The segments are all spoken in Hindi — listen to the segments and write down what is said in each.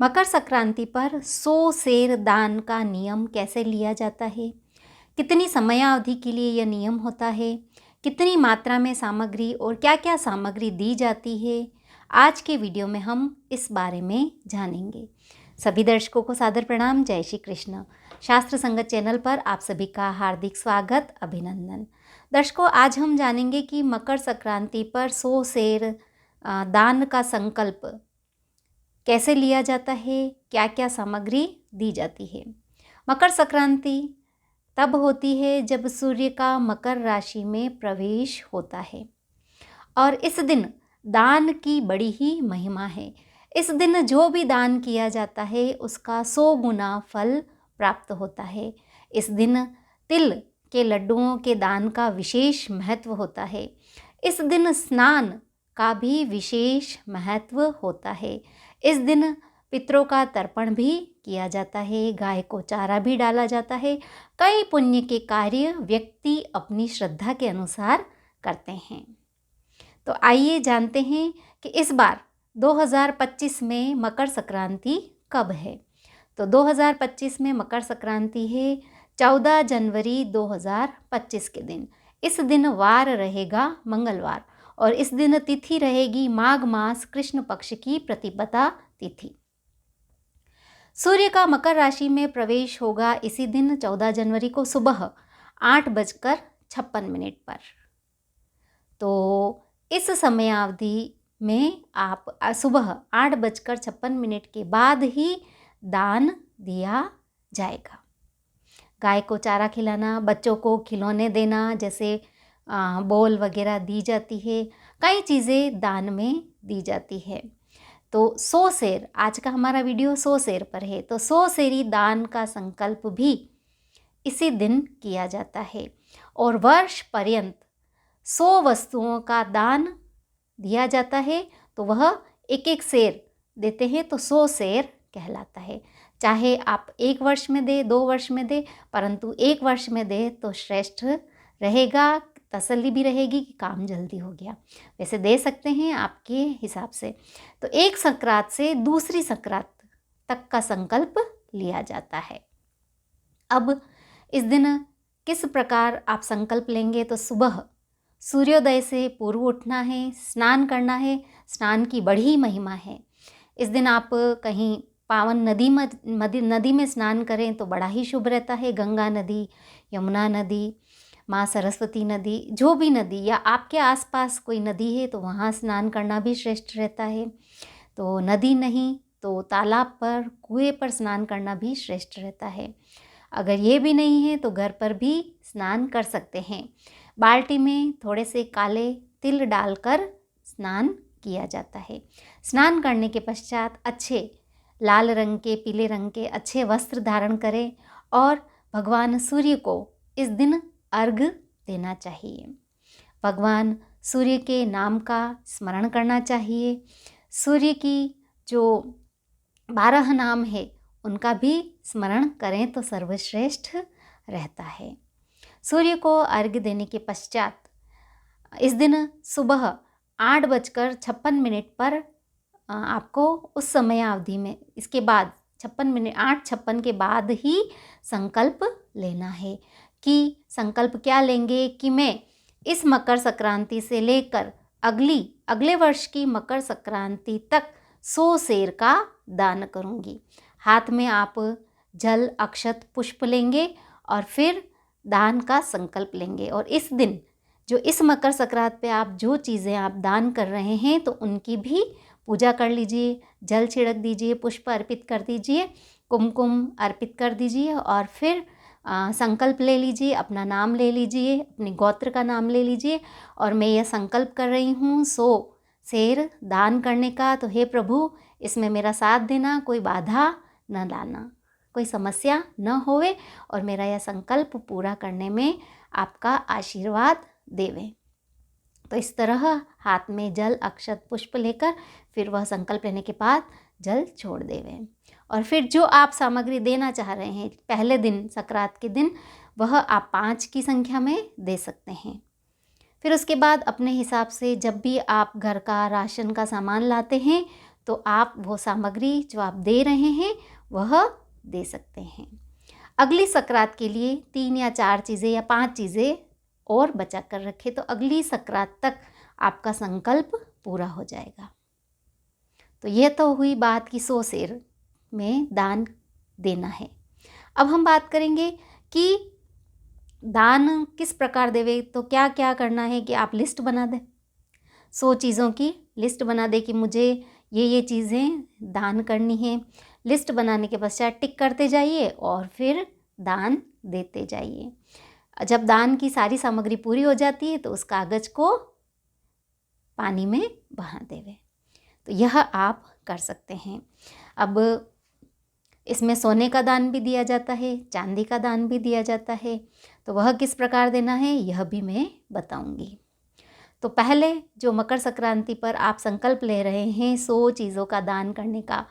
मकर संक्रांति पर 100 सेर दान का नियम कैसे लिया जाता है? कितनी समयावधि के लिए यह नियम होता है? कितनी मात्रा में सामग्री और क्या-क्या सामग्री दी जाती है? आज के वीडियो में हम इस बारे में जानेंगे। सभी दर्शकों को सादर प्रणाम। जय श्री कृष्ण। शास्त्र संगत चैनल पर आप सभी का हार्दिक स्वागत, अभिनंदन। दर्शकों, आज हम जानेंगे कि मकर संक्रांति पर 100 सेर दान का संकल्प कैसे लिया जाता है, क्या-क्या सामग्री दी जाती है। मकर संक्रांति तब होती है जब सूर्य का मकर राशि में प्रवेश होता है और इस दिन दान की बड़ी ही महिमा है। इस दिन जो भी दान किया जाता है उसका 100 गुना फल प्राप्त होता है। इस दिन तिल के लड्डुओं के दान का विशेष महत्व होता है। इस दिन स्नान का भी विशेष महत्व होता है। इस दिन पितरों का तर्पण भी किया जाता है, गाय को चारा भी डाला जाता है। कई पुण्य के कार्य व्यक्ति अपनी श्रद्धा के अनुसार करते हैं। तो आइए जानते हैं कि इस बार 2025 में मकर संक्रांति कब है। तो 2025 में मकर संक्रांति है 14 जनवरी 2025 के दिन। इस दिन वार रहेगा मंगलवार और इस दिन तिथि रहेगी माघ मास कृष्ण पक्ष की प्रतिपदा तिथि। सूर्य का मकर राशि में प्रवेश होगा इसी दिन 14 जनवरी को सुबह 8:56 पर। तो इस समयावधि में आप सुबह 8:56 के बाद ही दान दिया जाएगा। गाय को चारा खिलाना, बच्चों को खिलौने देना, जैसे बॉल वगैरह दी जाती है, कई चीज़ें दान में दी जाती है। तो 100 सेर, आज का हमारा वीडियो 100 सेर पर है, तो 100 सेरी दान का संकल्प भी इसी दिन किया जाता है और वर्ष पर्यंत 100 वस्तुओं का दान दिया जाता है। तो वह एक एक सेर देते हैं तो 100 सेर कहलाता है। चाहे आप 1 वर्ष में दे, 2 वर्ष में दे, परंतु 1 वर्ष में दे तो श्रेष्ठ रहेगा, तसल्ली भी रहेगी कि काम जल्दी हो गया। वैसे दे सकते हैं आपके हिसाब से। तो एक संक्रांत से दूसरी संक्रांत तक का संकल्प लिया जाता है। अब इस दिन किस प्रकार आप संकल्प लेंगे, तो सुबह सूर्योदय से पूर्व उठना है, स्नान करना है। स्नान की बड़ी महिमा है। इस दिन आप कहीं पावन नदी में स्नान करें तो बड़ा ही शुभ रहता है। गंगा नदी, यमुना नदी, माँ सरस्वती नदी, जो भी नदी या आपके आसपास कोई नदी है तो वहाँ स्नान करना भी श्रेष्ठ रहता है। तो नदी नहीं तो तालाब पर, कुएं पर स्नान करना भी श्रेष्ठ रहता है। अगर ये भी नहीं है तो घर पर भी स्नान कर सकते हैं। बाल्टी में थोड़े से काले तिल डालकर स्नान किया जाता है। स्नान करने के पश्चात अच्छे लाल रंग के, पीले रंग के अच्छे वस्त्र धारण करें और भगवान सूर्य को इस दिन अर्घ देना चाहिए। भगवान सूर्य के नाम का स्मरण करना चाहिए। सूर्य की जो 12 नाम है उनका भी स्मरण करें तो सर्वश्रेष्ठ रहता है। सूर्य को अर्घ देने के पश्चात इस दिन सुबह 8:56 पर आपको उस समयावधि में, इसके बाद 8:56 के बाद ही संकल्प लेना है। कि संकल्प क्या लेंगे कि मैं इस मकर संक्रांति से लेकर अगले वर्ष की मकर संक्रांति तक 100 सेर का दान करूंगी। हाथ में आप जल, अक्षत, पुष्प लेंगे और फिर दान का संकल्प लेंगे। और इस दिन जो इस मकर संक्रांति पे आप जो चीज़ें आप दान कर रहे हैं तो उनकी भी पूजा कर लीजिए। जल छिड़क दीजिए, पुष्प अर्पित कर दीजिए, कुमकुम अर्पित कर दीजिए और फिर संकल्प ले लीजिए, अपना नाम ले लीजिए, अपने गोत्र का नाम ले लीजिए और मैं यह संकल्प कर रही हूँ 100 सेर दान करने का। तो हे प्रभु, इसमें मेरा साथ देना, कोई बाधा न लाना, कोई समस्या न होवे और मेरा यह संकल्प पूरा करने में आपका आशीर्वाद देवे। तो इस तरह हाथ में जल, अक्षत, पुष्प लेकर फिर वह संकल्प लेने के बाद जल छोड़ देवे और फिर जो आप सामग्री देना चाह रहे हैं पहले दिन, संक्रांत के दिन, वह आप 5 की संख्या में दे सकते हैं। फिर उसके बाद अपने हिसाब से जब भी आप घर का राशन का सामान लाते हैं तो आप वो सामग्री जो आप दे रहे हैं वह दे सकते हैं। अगली सकरात के लिए 3 या 4 चीज़ें या 5 चीज़ें और बचा कर रखें, तो अगली सकरात तक आपका संकल्प पूरा हो जाएगा। तो यह तो हुई बात कि 100 सेर में दान देना है। अब हम बात करेंगे कि दान किस प्रकार देवे, तो क्या क्या करना है कि आप लिस्ट बना दें, 100 चीज़ों की लिस्ट बना दें कि मुझे ये चीज़ें दान करनी है। लिस्ट बनाने के पश्चात टिक करते जाइए और फिर दान देते जाइए। जब दान की सारी सामग्री पूरी हो जाती है तो उस कागज़ को पानी में बहा देवे। तो यह आप कर सकते हैं। अब इसमें सोने का दान भी दिया जाता है, चांदी का दान भी दिया जाता है, तो वह किस प्रकार देना है यह भी मैं बताऊंगी। तो पहले जो मकर संक्रांति पर आप संकल्प ले रहे हैं 100 चीज़ों का दान करने का,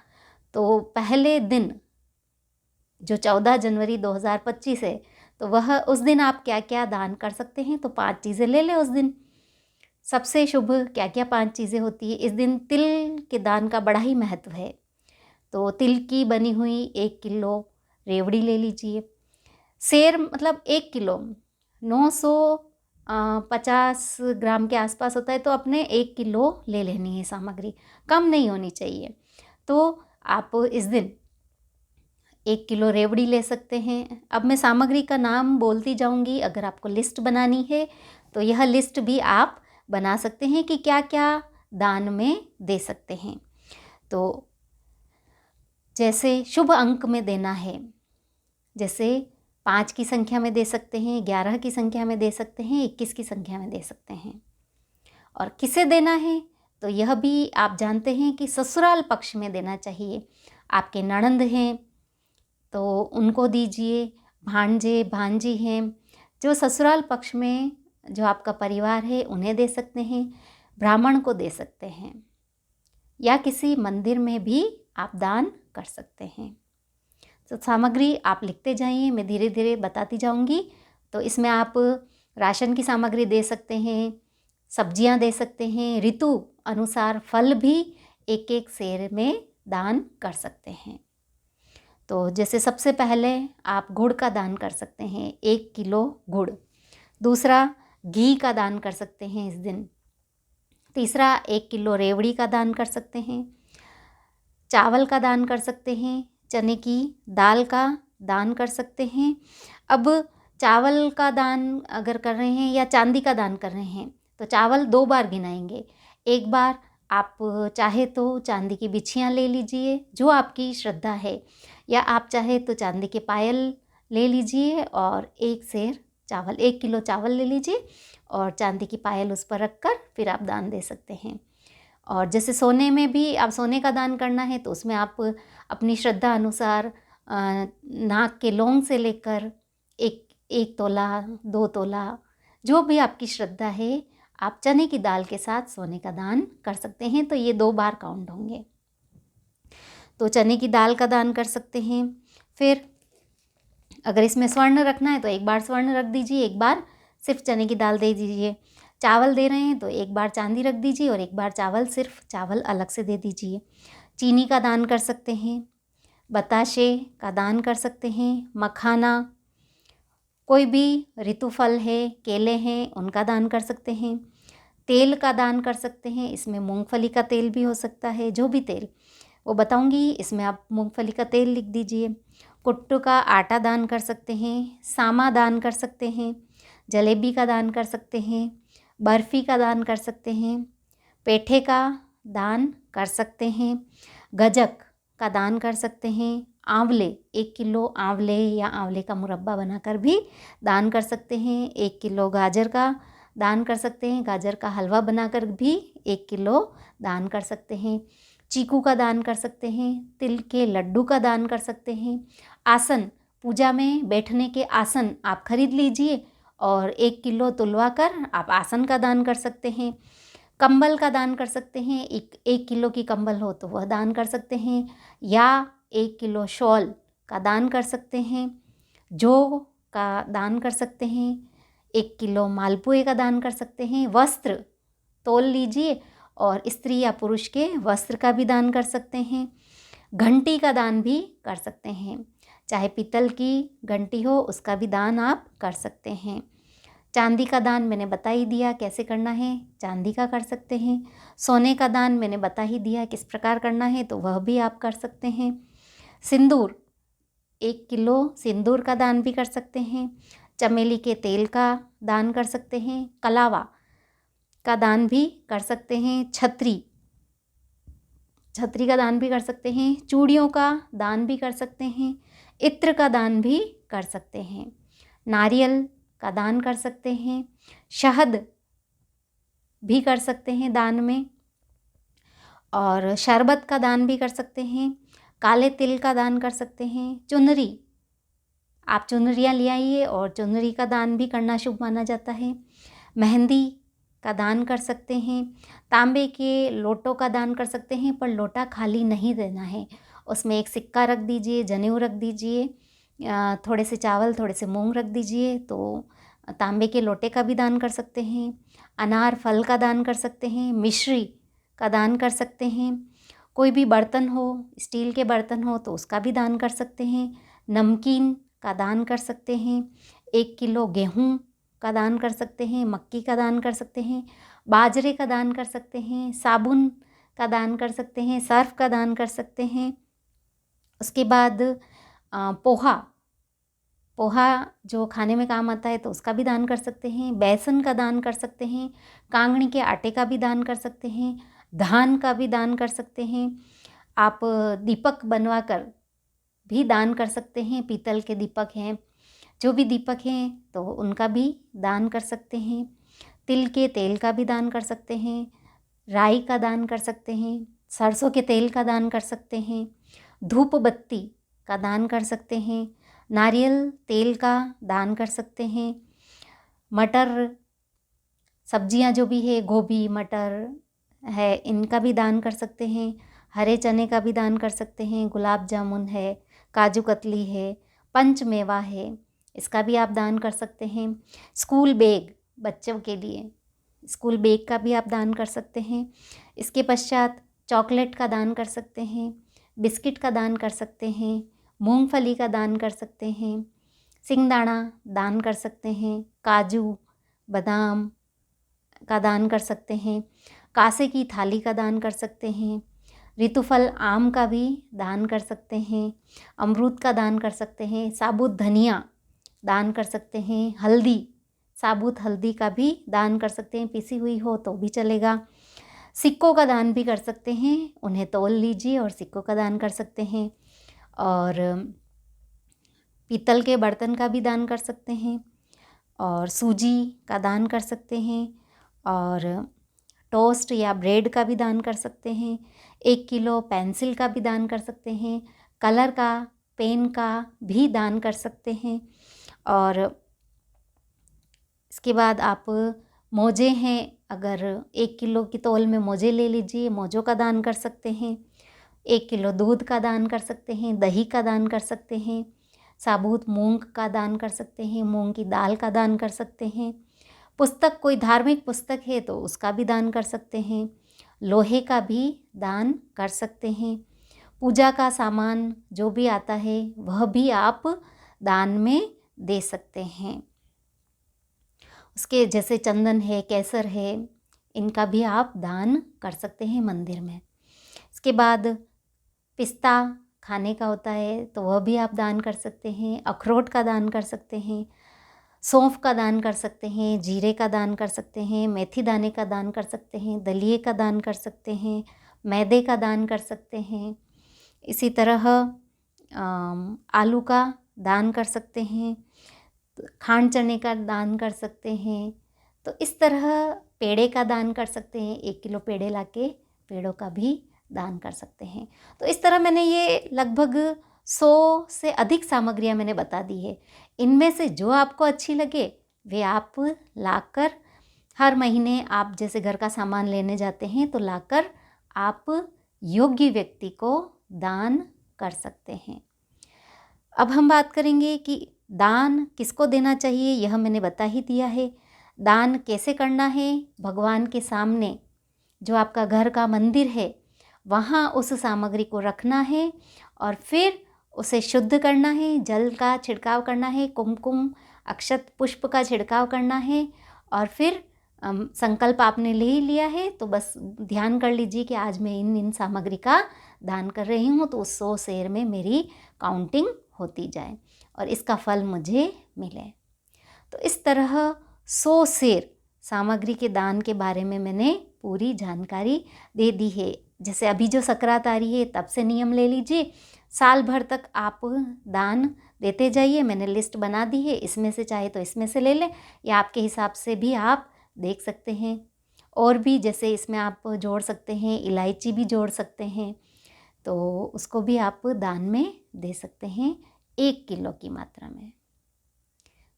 तो पहले दिन जो 14 जनवरी 2025 है, तो वह उस दिन आप क्या क्या दान कर सकते हैं, तो 5 चीज़ें ले लें उस दिन। सबसे शुभ क्या क्या 5 चीज़ें होती है, इस दिन तिल के दान का बड़ा ही महत्व है। तो तिल की बनी हुई 1 किलो रेवड़ी ले लीजिए। सेर मतलब 1 किलो 950 ग्राम के आसपास होता है, तो अपने 1 किलो ले लेनी है सामग्री, कम नहीं होनी चाहिए। तो आप इस दिन 1 किलो रेवड़ी ले सकते हैं। अब मैं सामग्री का नाम बोलती जाऊंगी, अगर आपको लिस्ट बनानी है तो यह लिस्ट भी आप बना सकते हैं कि क्या क्या दान में दे सकते हैं। तो जैसे शुभ अंक में देना है, जैसे 5 की संख्या में दे सकते हैं, 11 की संख्या में दे सकते हैं, 21 की संख्या में दे सकते हैं। और किसे देना है, तो यह भी आप जानते हैं कि ससुराल पक्ष में देना चाहिए। आपके ननंद हैं तो उनको दीजिए, भांजे भांजी हैं, जो ससुराल पक्ष में जो आपका परिवार है उन्हें दे सकते हैं, ब्राह्मण को दे सकते हैं, या किसी मंदिर में भी आप दान कर सकते हैं। तो सामग्री आप लिखते जाइए, मैं धीरे धीरे बताती जाऊंगी। तो इसमें आप राशन की सामग्री दे सकते हैं, सब्जियां दे सकते हैं, ऋतु अनुसार फल भी 1-1 सेर में दान कर सकते हैं। तो जैसे सबसे पहले आप गुड़ का दान कर सकते हैं, 1 किलो गुड़। दूसरा घी का दान कर सकते हैं इस दिन। तीसरा 1 किलो रेवड़ी का दान कर सकते हैं। चावल का दान कर सकते हैं, चने की दाल का दान कर सकते हैं। अब चावल का दान अगर कर रहे हैं या चांदी का दान कर रहे हैं, तो चावल 2 बार गिनाएंगे। एक बार आप चाहे तो चांदी की बिछियाँ ले लीजिए जो आपकी श्रद्धा है, या आप चाहे तो चांदी के पायल ले लीजिए और 1 सेर चावल, 1 किलो चावल ले लीजिए और चांदी की पायल उस पर रखकर फिर आप दान दे सकते हैं। और जैसे सोने में भी आप सोने का दान करना है तो उसमें आप अपनी श्रद्धा अनुसार नाक के लौंग से लेकर 1 तोला 2 तोला जो भी आपकी श्रद्धा है, आप चने की दाल के साथ सोने का दान कर सकते हैं। तो ये 2 बार काउंट होंगे। तो चने की दाल का दान कर सकते हैं। फिर अगर इसमें स्वर्ण रखना है तो 1 बार स्वर्ण रख दीजिए, 1 बार सिर्फ चने की दाल दे दीजिए। चावल दे रहे हैं तो 1 बार चांदी रख दीजिए और 1 बार चावल, सिर्फ चावल अलग से दे दीजिए। चीनी का दान कर सकते हैं, बताशे का दान कर सकते हैं, मखाना, कोई भी ऋतु फल है, केले हैं, उनका दान कर सकते हैं। तेल का दान कर सकते हैं, इसमें मूंगफली का तेल भी हो सकता है, जो भी तेल वो बताऊंगी, इसमें आप मूंगफली का तेल लिख दीजिए। कुट्टू का आटा दान कर सकते हैं, सामा दान कर सकते हैं, जलेबी का दान कर सकते हैं, बर्फ़ी का दान कर सकते हैं, पेठे का दान कर सकते हैं, गजक का दान कर सकते हैं, आंवले 1 किलो आंवले या आंवले का मुरब्बा बनाकर भी दान कर सकते हैं, 1 किलो गाजर का दान कर सकते हैं, गाजर का हलवा बनाकर भी 1 किलो दान कर सकते हैं, चीकू का दान कर सकते हैं, तिल के लड्डू का दान कर सकते हैं। आसन, पूजा में बैठने के आसन आप खरीद लीजिए और 1 किलो तुलवा कर आप आसन का दान कर सकते हैं। कंबल का दान कर सकते हैं, 1 किलो की कंबल हो तो वह दान कर सकते हैं, या 1 किलो शॉल का दान कर सकते हैं, जौ का दान कर सकते हैं, 1 किलो मालपुए का दान कर सकते हैं। वस्त्र तोल लीजिए और स्त्री या पुरुष के वस्त्र का भी दान कर सकते हैं। घंटी का दान भी कर सकते हैं, चाहे पीतल की घंटी हो उसका भी दान आप कर सकते हैं। चांदी का दान मैंने बता ही दिया कैसे करना है, चांदी का कर सकते हैं। सोने का दान मैंने बता ही दिया किस प्रकार करना है, तो वह भी आप कर सकते हैं। सिंदूर, 1 किलो सिंदूर का दान भी कर सकते हैं। चमेली के तेल का दान कर सकते हैं। कलावा का दान भी कर सकते हैं। छतरी का दान भी कर सकते हैं। चूड़ियों का दान भी कर सकते हैं। इत्र का दान भी कर सकते हैं। नारियल का दान कर सकते हैं। शहद भी कर सकते हैं दान में, और शरबत का दान भी कर सकते हैं। काले तिल का दान कर सकते हैं। चुनरी, आप चुनरियाँ ले आइए और चुनरी का दान भी करना शुभ माना जाता है। मेहंदी का दान कर सकते हैं। तांबे के लोटों का दान कर सकते हैं, पर लोटा खाली नहीं देना है, उसमें एक सिक्का रख दीजिए, जनेऊ रख दीजिए, थोड़े से चावल थोड़े से मूंग रख दीजिए, तो तांबे के लोटे का भी दान कर सकते हैं। अनार फल का दान कर सकते हैं। मिश्री का दान कर सकते हैं। कोई भी बर्तन हो, स्टील के बर्तन हो तो उसका भी दान कर सकते हैं। नमकीन का दान कर सकते हैं। 1 किलो गेहूँ का दान कर सकते हैं। मक्की का दान कर सकते हैं। बाजरे का दान कर सकते हैं। साबुन का दान कर सकते हैं। सर्फ का दान कर सकते हैं। उसके बाद पोहा जो खाने में काम आता है तो उसका भी दान कर सकते हैं। बेसन का दान कर सकते हैं। कांगनी के आटे का भी दान कर सकते हैं। धान का भी दान कर सकते हैं। आप दीपक बनवा कर भी दान कर सकते हैं। पीतल के दीपक हैं, जो भी दीपक हैं तो उनका भी दान कर सकते हैं। तिल के तेल का भी दान कर सकते हैं। राई का दान कर सकते हैं। सरसों के तेल का दान कर सकते हैं। धूप बत्ती का दान कर सकते हैं। नारियल तेल का दान कर सकते हैं। मटर, सब्जियां जो भी है, गोभी मटर है, इनका भी दान कर सकते हैं। हरे चने का भी दान कर सकते हैं। गुलाब जामुन है, काजू कतली है, पंचमेवा है, इसका भी आप दान कर सकते हैं। स्कूल बैग, बच्चों के लिए स्कूल बैग का भी आप दान कर सकते हैं। इसके पश्चात चॉकलेट का दान कर सकते हैं। बिस्किट का दान कर सकते हैं। मूंगफली का दान कर सकते हैं। सिंगदाना दान कर सकते हैं। काजू बादाम का दान कर सकते हैं। कांसे की थाली का दान कर सकते हैं। ऋतुफल आम का भी दान कर सकते हैं। अमरूद का दान कर सकते हैं। साबुत धनिया दान कर सकते हैं। हल्दी, साबुत हल्दी का भी दान कर सकते हैं, पिसी हुई हो तो भी चलेगा। सिक्कों का दान भी कर सकते हैं, उन्हें तौल लीजिए और सिक्कों का दान कर सकते हैं। और पीतल के बर्तन का भी दान कर सकते हैं, और सूजी का दान कर सकते हैं, और टोस्ट या ब्रेड का भी दान कर सकते हैं। 1 किलो पेंसिल का भी दान कर सकते हैं। कलर का, पेन का भी दान कर सकते हैं। और इसके बाद आप मोजे हैं, अगर 1 किलो की तौल में मोजे ले लीजिए, मोजों का दान कर सकते हैं। 1 किलो दूध का दान कर सकते हैं। दही का दान कर सकते हैं। साबुत मूंग का दान कर सकते हैं। मूंग की दाल का दान कर सकते हैं। पुस्तक, कोई धार्मिक पुस्तक है तो उसका भी दान कर सकते हैं। लोहे का भी दान कर सकते हैं। पूजा का सामान जो भी आता है वह भी आप दान में दे सकते हैं। उसके जैसे चंदन है, केसर है, इनका भी आप दान कर सकते हैं मंदिर में। इसके बाद पिस्ता खाने का होता है तो वह भी आप दान कर सकते हैं। अखरोट का दान कर सकते हैं। सौंफ का दान कर सकते हैं। जीरे का दान कर सकते हैं। मेथी दाने का दान कर सकते हैं। दलिए का दान कर सकते हैं। मैदे का दान कर सकते हैं। इसी तरह आलू का दान कर सकते हैं। खांड चने का दान कर सकते हैं। तो इस तरह पेड़े का दान कर सकते हैं। 1 किलो पेड़े लाके पेड़ों का भी दान कर सकते हैं। तो इस तरह मैंने ये लगभग 100 से अधिक सामग्रियाँ मैंने बता दी है। इनमें से जो आपको अच्छी लगे वे आप लाकर हर महीने, आप जैसे घर का सामान लेने जाते हैं तो लाकर आप योग्य व्यक्ति को दान कर सकते हैं। अब हम बात करेंगे कि दान किसको देना चाहिए, यह मैंने बता ही दिया है। दान कैसे करना है, भगवान के सामने जो आपका घर का मंदिर है वहाँ उस सामग्री को रखना है और फिर उसे शुद्ध करना है, जल का छिड़काव करना है, कुमकुम अक्षत पुष्प का छिड़काव करना है और फिर संकल्प आपने ले ही लिया है तो बस ध्यान कर लीजिए कि आज मैं इन सामग्री का दान कर रही हूँ, तो उस 100 सेर में मेरी काउंटिंग होती जाए और इसका फल मुझे मिले। तो इस तरह 100 सेर सामग्री के दान के बारे में मैंने पूरी जानकारी दे दी है। जैसे अभी जो सकरात आ रही है तब से नियम ले लीजिए, साल भर तक आप दान देते जाइए। मैंने लिस्ट बना दी है, इसमें से चाहे तो इसमें से ले लें या आपके हिसाब से भी आप देख सकते हैं। और भी जैसे इसमें आप जोड़ सकते हैं, इलायची भी जोड़ सकते हैं, तो उसको भी आप दान में दे सकते हैं 1 किलो की मात्रा में।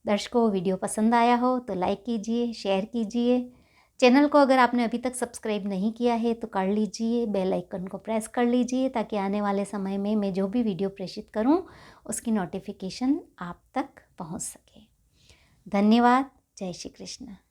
दर्शकों, वीडियो पसंद आया हो तो लाइक कीजिए, शेयर कीजिए। चैनल को अगर आपने अभी तक सब्सक्राइब नहीं किया है तो कर लीजिए, बेल आइकन को प्रेस कर लीजिए ताकि आने वाले समय में मैं जो भी वीडियो प्रेषित करूं उसकी नोटिफिकेशन आप तक पहुंच सके। धन्यवाद। जय श्री कृष्ण।